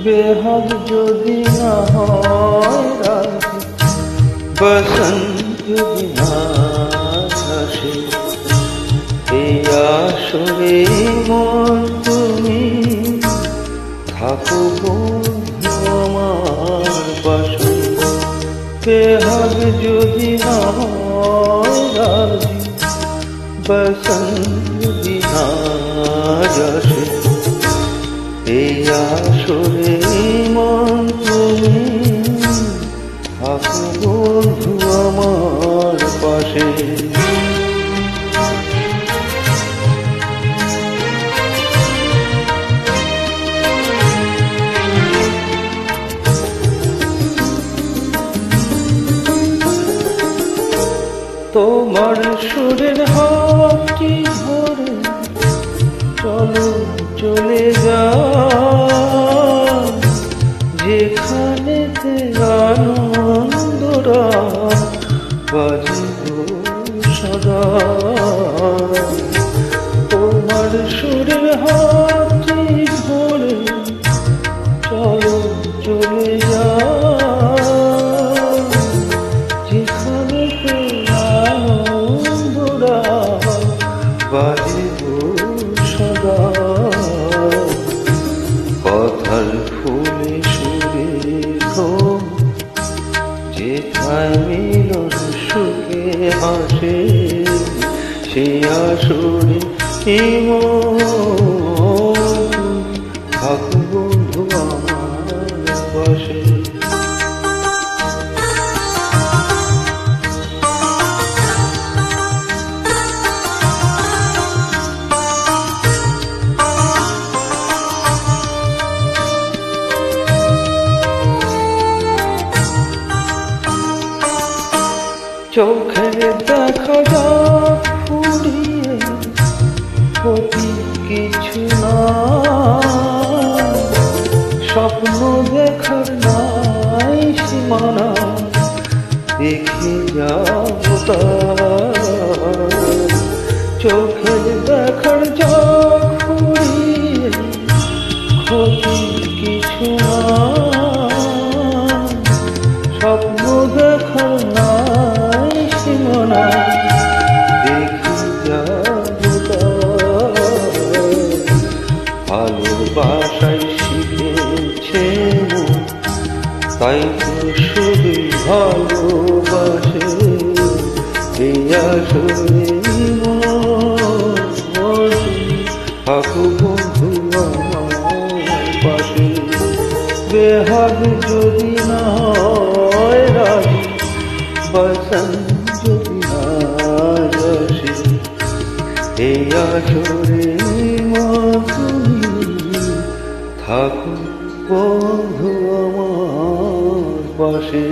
বেহাগ যদি না হয় রাজি, বসন্ত যদি না আসে, এই আসরে মন তুমি থাকো বন্ধু আমার পাশে। বেহাগ যদি না হয় রাজি, বসন্ত যদি না আসে, এই আসরে মন তুমি থাকো বন্ধু আমার পাশে। তোমার সুরের হাতটি ধরে চলো চলে যা, যেখানেতে আনন্দরা বাজিব সদা। তোমার সুরের হাতটি ধরে চলো চলে যা, যেখানেতে আনন্দরা বাজিব সদা। কথার ফুলে সুরে ঘুম, যেথায় মিলন সুখে হাসে, সে আসরে থাকো বন্ধু আমার পাশে। চোখের দেখা যাক ফুরিয়ে ক্ষতি কিছু না, স্বপ্ন দেখার নাই সীমানা, দেখে যাব চোখের দেখার যাক ফুরিয়ে ক্ষতি কিছু না, স্বপ্ন দেখার নাই সীমানা, দেখি যাব ভালোবাসায় শিখেছে তাই তো শুধু ভালোবাসে। এই আসরে থাকো বন্ধু আমার পাশে। বেহাগ যদি না হয় রাজি, বসন্ত যদি না আসে, এই আসরে তুমি থাকো বন্ধু আমার পাশে।